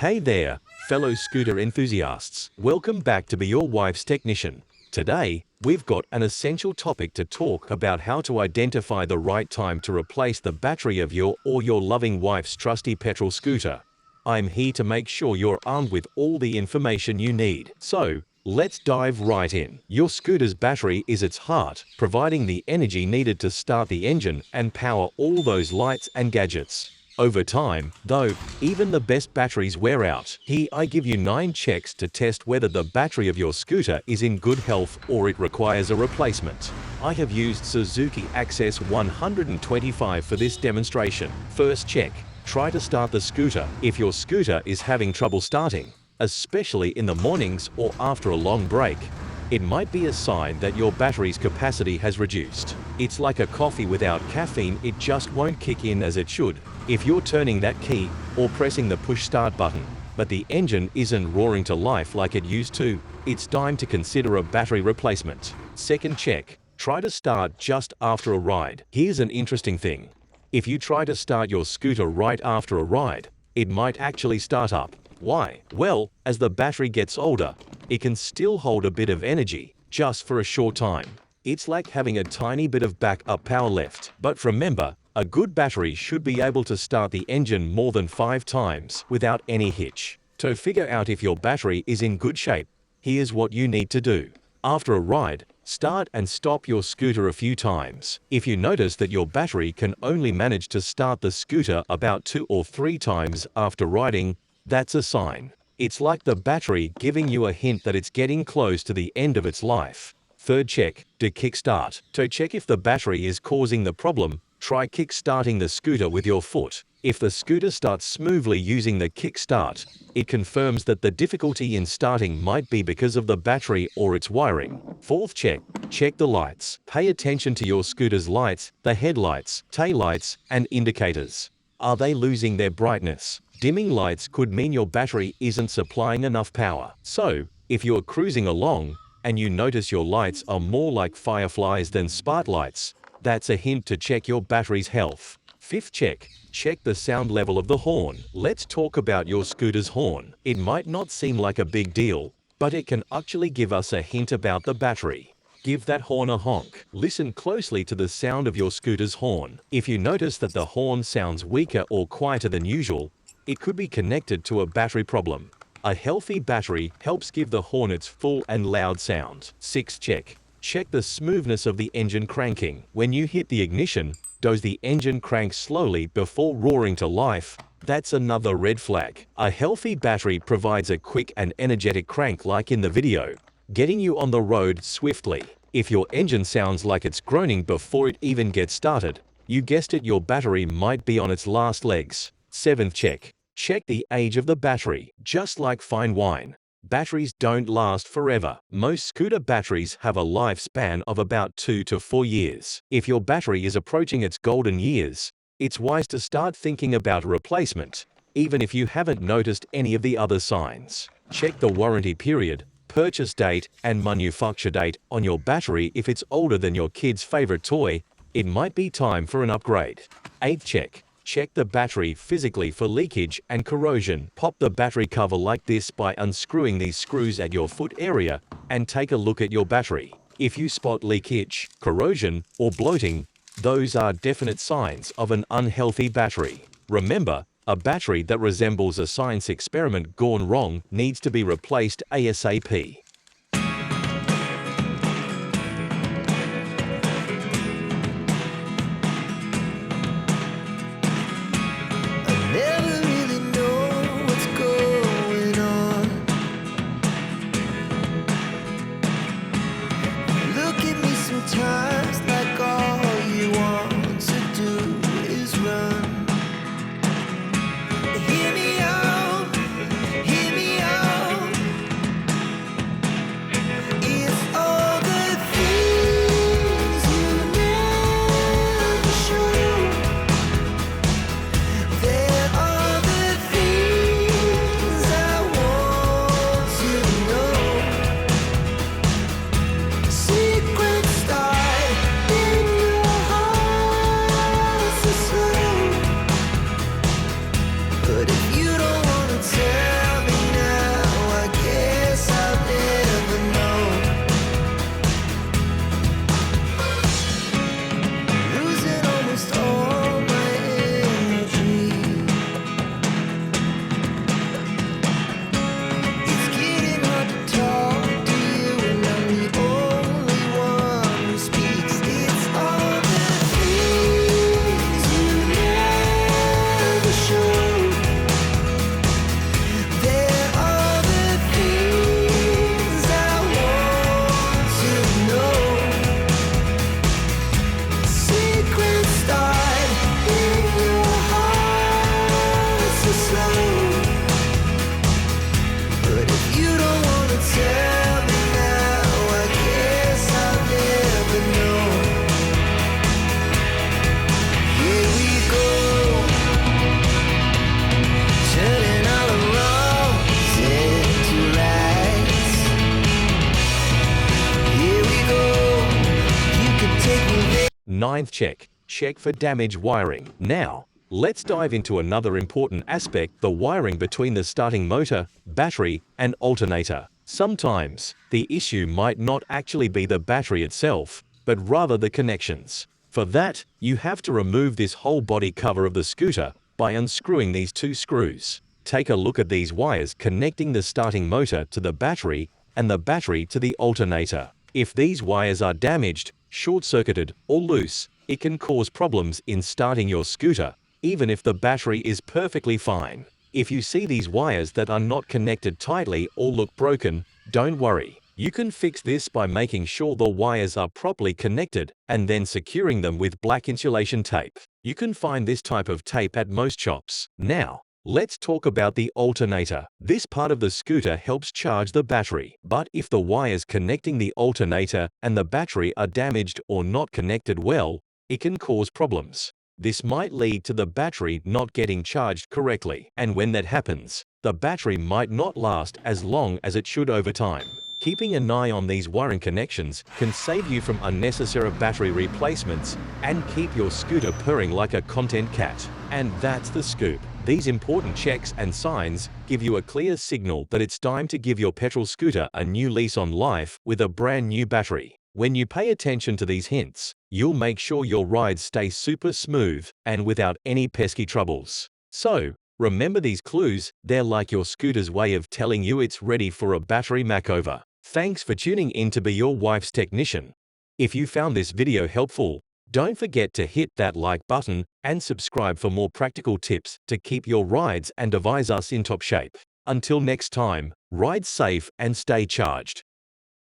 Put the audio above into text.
Hey there, fellow scooter enthusiasts. Welcome back to Be Your Wife's Technician. Today, we've got an essential topic to talk about: how to identify the right time to replace the battery of your loving wife's trusty petrol scooter. I'm here to make sure you're armed with all the information you need. So, let's dive right in. Your scooter's battery is its heart, providing the energy needed to start the engine and power all those lights and gadgets. Over time, though, even the best batteries wear out. Here I give you 9 checks to test whether the battery of your scooter is in good health or it requires a replacement. I have used Suzuki Access 125 for this demonstration. First check. Try to start the scooter. If your scooter is having trouble starting, especially in the mornings or after a long break, it might be a sign that your battery's capacity has reduced. It's like a coffee without caffeine, it just won't kick in as it should. If you're turning that key or pressing the push start button, but the engine isn't roaring to life like it used to, it's time to consider a battery replacement. Second check. Try to start just after a ride. Here's an interesting thing. If you try to start your scooter right after a ride, it might actually start up. Why? Well, as the battery gets older, it can still hold a bit of energy, just for a short time. It's like having a tiny bit of backup power left. But remember, a good battery should be able to start the engine more than 5 times without any hitch. To figure out if your battery is in good shape, here's what you need to do. After a ride, start and stop your scooter a few times. If you notice that your battery can only manage to start the scooter about 2 or 3 times after riding, that's a sign. It's like the battery giving you a hint that it's getting close to the end of its life. Third check. To kickstart. To check if the battery is causing the problem, try kick-starting the scooter with your foot. If the scooter starts smoothly using the kickstart, it confirms that the difficulty in starting might be because of the battery or its wiring. Fourth check. Check the lights. Pay attention to your scooter's lights, the headlights, taillights, and indicators. Are they losing their brightness? Dimming lights could mean your battery isn't supplying enough power. So, if you're cruising along and you notice your lights are more like fireflies than spotlights, that's a hint to check your battery's health. Fifth check. Check the sound level of the horn. Let's talk about your scooter's horn. It might not seem like a big deal, but it can actually give us a hint about the battery. Give that horn a honk. Listen closely to the sound of your scooter's horn. If you notice that the horn sounds weaker or quieter than usual, it could be connected to a battery problem. A healthy battery helps give the horn its full and loud sound. Sixth check. Check the smoothness of the engine cranking. When you hit the ignition, does the engine crank slowly before roaring to life? That's another red flag. A healthy battery provides a quick and energetic crank like in the video, getting you on the road swiftly. If your engine sounds like it's groaning before it even gets started, you guessed it, your battery might be on its last legs. Seventh check. Check the age of the battery. Just like fine wine, batteries don't last forever. Most scooter batteries have a lifespan of about 2 to 4 years. If your battery is approaching its golden years, it's wise to start thinking about a replacement, even if you haven't noticed any of the other signs. Check the warranty period, purchase date, and manufacture date on your battery. If it's older than your kid's favorite toy, it might be time for an upgrade. Eighth check. Check the battery physically for leakage and corrosion. Pop the battery cover like this by unscrewing these screws at your foot area and take a look at your battery. If you spot leakage, corrosion, or bloating, those are definite signs of an unhealthy battery. Remember, a battery that resembles a science experiment gone wrong needs to be replaced ASAP. Never really know what's going on. Look at me sometimes like all you want to do is run. Hear me out, hear me out. Ninth check. Check for damaged wiring. Now, let's dive into another important aspect, the wiring between the starting motor, battery, and alternator. Sometimes, the issue might not actually be the battery itself, but rather the connections. For that, you have to remove this whole body cover of the scooter by unscrewing these two screws. Take a look at these wires connecting the starting motor to the battery and the battery to the alternator. If these wires are damaged, short-circuited, or loose, it can cause problems in starting your scooter, even if the battery is perfectly fine. If you see these wires that are not connected tightly or look broken, don't worry. You can fix this by making sure the wires are properly connected and then securing them with black insulation tape. You can find this type of tape at most shops. Now, let's talk about the alternator. This part of the scooter helps charge the battery. But if the wires connecting the alternator and the battery are damaged or not connected well, it can cause problems. This might lead to the battery not getting charged correctly. And when that happens, the battery might not last as long as it should over time. Keeping an eye on these wiring connections can save you from unnecessary battery replacements and keep your scooter purring like a content cat. And that's the scoop. These important checks and signs give you a clear signal that it's time to give your petrol scooter a new lease on life with a brand new battery. When you pay attention to these hints, you'll make sure your rides stay super smooth and without any pesky troubles. So, remember these clues, they're like your scooter's way of telling you it's ready for a battery makeover. Thanks for tuning in to Be Your Wife's Technician. If you found this video helpful, don't forget to hit that like button and subscribe for more practical tips to keep your rides and devices in top shape. Until next time, ride safe and stay charged.